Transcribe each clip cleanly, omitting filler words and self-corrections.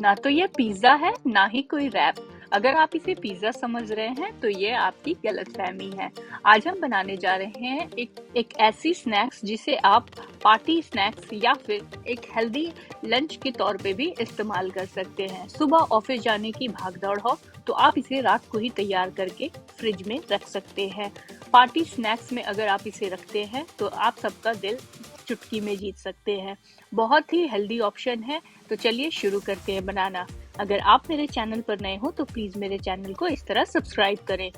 ना तो ये पिज्जा है ना ही कोई रैप। अगर आप इसे पिज्जा समझ रहे हैं तो ये आपकी गलतफहमी है। आज हम बनाने जा रहे हैं एक ऐसी स्नैक्स जिसे आप पार्टी स्नैक्स या फिर एक हेल्दी लंच के तौर पे भी इस्तेमाल कर सकते हैं। सुबह ऑफिस जाने की भागदौड़ हो तो आप इसे रात को ही तैयार करके फ्रिज में रख सकते हैं। पार्टी स्नैक्स में अगर आप इसे रखते हैं तो आप सबका दिल चुटकी में जीत सकते हैं। बहुत ही हेल्दी ऑप्शन है। तो चलिए शुरू करते हैं बनाना। अगर आप मेरे चैनल पर नए हो तो प्लीज मेरे चैनल को इस तरह सब्सक्राइब करें।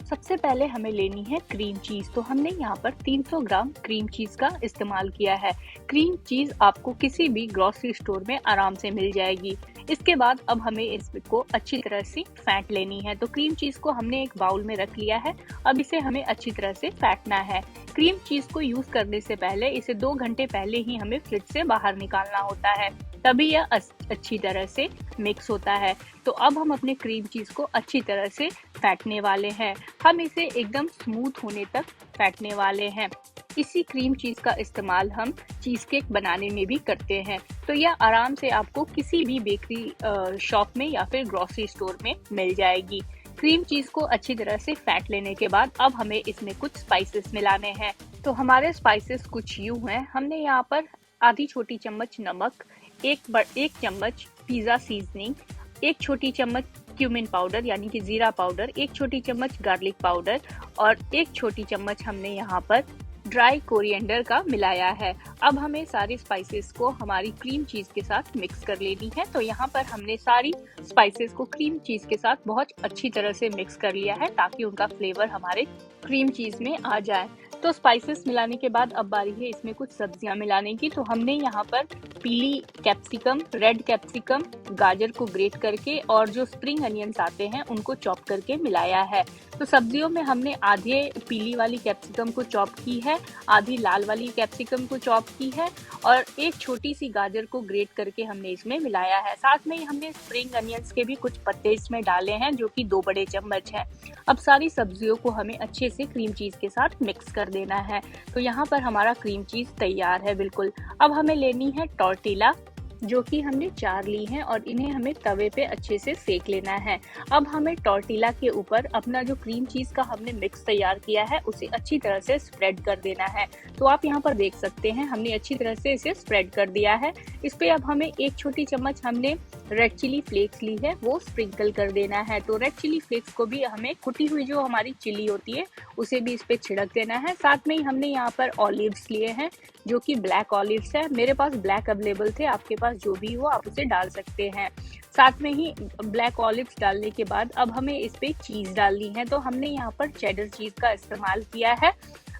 सबसे पहले हमें लेनी है क्रीम चीज। तो हमने यहाँ पर 300 ग्राम क्रीम चीज का इस्तेमाल किया है। क्रीम चीज आपको किसी भी ग्रोसरी स्टोर में आराम से मिल जाएगी। इसके बाद अब हमें इसको अच्छी तरह से फेंट लेनी है। तो क्रीम चीज को हमने एक बाउल में रख लिया है। अब इसे हमें अच्छी तरह से फेंटना है। क्रीम चीज को यूज करने से पहले इसे 2 घंटे पहले ही हमें फ्रिज से बाहर निकालना होता है, तभी यह अच्छी तरह से मिक्स होता है। तो अब हम अपने क्रीम चीज को अच्छी तरह से फेंटने वाले हैं। हम इसे एकदम स्मूथ होने तक फेंटने वाले हैं। इसी क्रीम चीज का इस्तेमाल हम चीज केक बनाने में भी करते हैं। तो यह आराम से आपको किसी भी बेकरी शॉप में या फिर ग्रोसरी स्टोर में मिल जाएगी। क्रीम चीज को अच्छी तरह से फेंट लेने के बाद अब हमें इसमें कुछ स्पाइसेस मिलाने हैं। तो हमारे स्पाइसेस कुछ यूं हैं। हमने यहाँ पर आधी छोटी चम्मच नमक, एक चम्मच पिज्जा सीजनिंग, 1 छोटी चम्मच क्यूमिन पाउडर यानी कि जीरा पाउडर, 1 छोटी चम्मच गार्लिक पाउडर और 1 छोटी चम्मच हमने यहाँ पर ड्राई कोरिएंडर का मिलाया है। अब हमें सारी स्पाइसेस को हमारी क्रीम चीज के साथ मिक्स कर लेनी है। तो यहाँ पर हमने सारी स्पाइसेस को क्रीम चीज के साथ बहुत अच्छी तरह से मिक्स कर लिया है ताकि उनका फ्लेवर हमारे क्रीम चीज में आ जाए। तो स्पाइसेस मिलाने के बाद अब बारी है इसमें कुछ सब्जियां मिलाने की। तो हमने यहाँ पर पीली कैप्सिकम, रेड कैप्सिकम, गाजर को ग्रेट करके और जो स्प्रिंग अनियंस आते हैं उनको चॉप करके मिलाया है। तो सब्जियों में हमने आधे पीली वाली कैप्सिकम को चॉप की है, आधी लाल वाली कैप्सिकम को चॉप की है और एक छोटी सी गाजर को ग्रेट करके हमने इसमें मिलाया है। साथ में ही हमने स्प्रिंग अनियंस के भी कुछ पत्ते इसमें डाले हैं जो कि 2 बड़े चम्मच हैं। अब सारी सब्जियों को हमें अच्छे से क्रीम चीज के साथ मिक्स कर देना है। तो यहाँ पर हमारा क्रीम चीज तैयार है बिल्कुल। अब हमें लेनी है टॉर्टिला, जो कि हमने 4 ली हैं और इन्हें हमें तवे पे अच्छे से सेक लेना है। अब हमें टॉर्टिला के ऊपर अपना जो क्रीम चीज का हमने मिक्स तैयार किया है उसे अच्छी तरह से स्प्रेड कर देना है। तो आप यहाँ पर देख सकते हैं हमने अच्छी तरह से इसे स्प्रेड कर दिया है। इस पे अब हमें 1 छोटी चम्मच हमने रेड चिली फ्लेक्स ली है वो स्प्रिंकल कर देना है। तो रेड चिली फ्लेक्स को भी हमें कुटी हुई जो हमारी चिली होती है उसे भी इस पे छिड़क देना है। साथ में ही हमने यहाँ पर ऑलिव्स लिए हैं जो कि ब्लैक ऑलिव्स है। मेरे पास ब्लैक अवेलेबल थे, आपके पास जो भी हो आप उसे डाल सकते हैं। साथ में ही ब्लैक ऑलिव्स डालने के बाद अब हमें इस पे चीज डालनी है। तो हमने यहाँ पर चेडर चीज का इस्तेमाल किया है।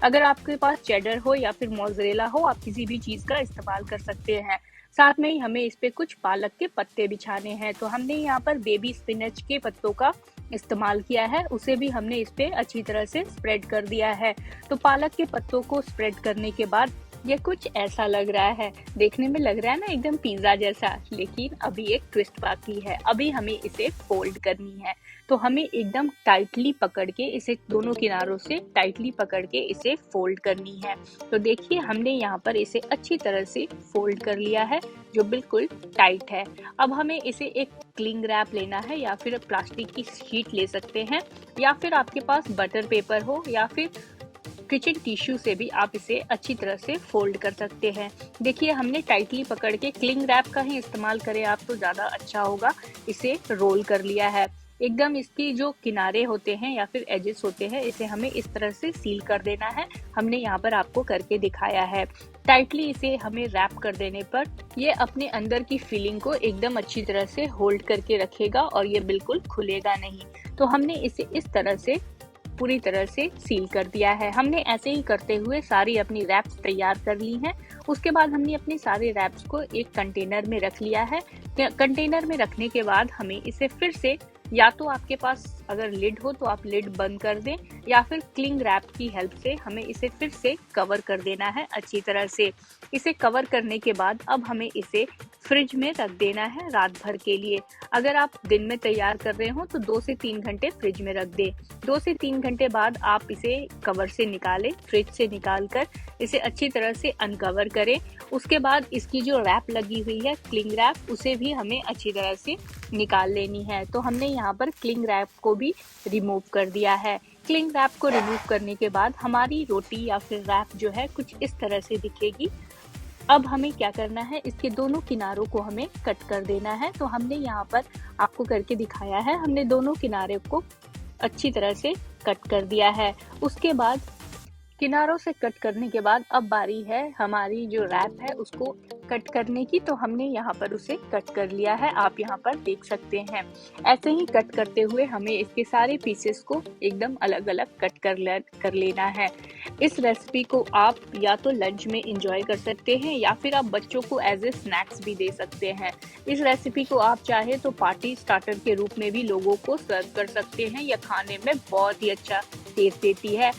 अगर आपके पास चेडर हो या फिर मोज़रेला हो आप किसी भी चीज का इस्तेमाल कर सकते हैं। साथ में ही हमें इस पे कुछ पालक के पत्ते बिछाने हैं। तो हमने यहाँ पर बेबी स्पिनच के पत्तों का इस्तेमाल किया है, उसे भी हमने इस पे अच्छी तरह से स्प्रेड कर दिया है। तो पालक के पत्तों को स्प्रेड करने के बाद ये कुछ ऐसा लग रहा है, देखने में लग रहा है ना एकदम पिज्जा जैसा, लेकिन अभी एक ट्विस्ट बाकी है। अभी हमें इसे फोल्ड करनी है। तो हमें एकदम टाइटली पकड़ के इसे दोनों किनारों से टाइटली पकड़ के इसे फोल्ड करनी है। तो देखिए हमने यहाँ पर इसे अच्छी तरह से फोल्ड कर लिया है जो बिल्कुल टाइट है। अब हमें इसे एक क्लिंग रैप लेना है या फिर प्लास्टिक की शीट ले सकते हैं या फिर आपके पास बटर पेपर हो या फिर किचन टिश्यू से भी आप इसे अच्छी तरह से फोल्ड कर सकते हैं। देखिए हमने टाइटली पकड़ के क्लिंग रैप का ही इस्तेमाल करें आप तो ज़्यादा अच्छा होगा। इसे रोल कर लिया है। एकदम इसकी जो किनारे होते हैं या फिर एजेस होते हैं इसे हमें इस तरह से सील कर देना है। हमने यहाँ पर आपको करके दिखाया है। टाइटली इसे हमें रैप कर देने पर ये अपने अंदर की फीलिंग को एकदम अच्छी तरह से होल्ड करके रखेगा और ये बिल्कुल खुलेगा नहीं। तो हमने इसे इस तरह से पूरी तरह से सील कर दिया है। हमने ऐसे ही करते हुए सारी अपनी रैप्स तैयार कर ली हैं। उसके बाद हमने अपनी सारे रैप्स को एक कंटेनर में रख लिया है। कंटेनर में रखने के बाद हमें इसे फिर से या तो आपके पास अगर लिड हो तो आप लिड बंद कर दें, या फिर क्लिंग रैप की हेल्प से हमें इसे फिर से कवर कर देना है अच्छी तरह से। इसे कवर करने के बाद अब हमें इसे फ्रिज में रख देना है रात भर के लिए। अगर आप दिन में तैयार कर रहे हो तो 2 से 3 घंटे फ्रिज में रख दें। 2 से 3 घंटे बाद आप इसे कवर से निकालें, फ्रिज से निकाल कर इसे अच्छी तरह से अनकवर करें। उसके बाद इसकी जो रैप लगी हुई है क्लिंग रैप, उसे भी हमें अच्छी तरह से निकाल लेनी है। तो हमने यहाँ पर क्लिंग रैप को भी रिमूव कर दिया है। क्लिंग रैप को रिमूव करने के बाद हमारी रोटी या फिर रैप जो है कुछ इस तरह से दिखेगी। अब हमें क्या करना है, इसके दोनों किनारों को हमें कट कर देना है। तो हमने यहाँ पर आपको करके दिखाया है, हमने दोनों किनारे को अच्छी तरह से कट कर दिया है। उसके बाद किनारों से कट करने के बाद अब बारी है हमारी जो रैप है उसको कट करने की। तो हमने यहाँ पर उसे कट कर लिया है, आप यहाँ पर देख सकते हैं। ऐसे ही कट करते हुए हमें इसके सारे पीसेस को एकदम अलग अलग कट कर लेना है। इस रेसिपी को आप या तो लंच में इंजॉय कर सकते हैं या फिर आप बच्चों को एज ए स्नैक्स भी दे सकते हैं। इस रेसिपी को आप चाहे तो पार्टी स्टार्टर के रूप में भी लोगों को सर्व कर सकते हैं। यह खाने में बहुत ही अच्छा टेस्ट देती है।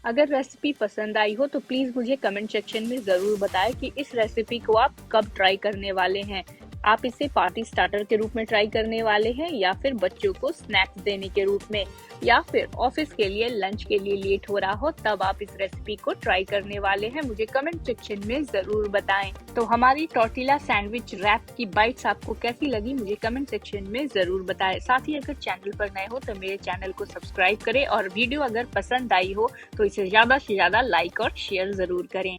अगर रेसिपी पसंद आई हो तो प्लीज़ मुझे कमेंट सेक्शन में ज़रूर बताएं कि इस रेसिपी को आप कब ट्राई करने वाले हैं। आप इसे पार्टी स्टार्टर के रूप में ट्राई करने वाले हैं या फिर बच्चों को स्नैक्स देने के रूप में, या फिर ऑफिस के लिए लंच के लिए लेट हो रहा हो तब आप इस रेसिपी को ट्राई करने वाले हैं। मुझे कमेंट सेक्शन में ज़रूर बताएं। तो हमारी टॉर्टिला सैंडविच रैप की बाइट्स आपको कैसी लगी मुझे कमेंट सेक्शन में ज़रूर बताएं। साथ ही अगर चैनल पर नए हो तो मेरे चैनल को सब्सक्राइब करें और वीडियो अगर पसंद आई हो तो इसे ज़्यादा से ज़्यादा लाइक और शेयर ज़रूर करें।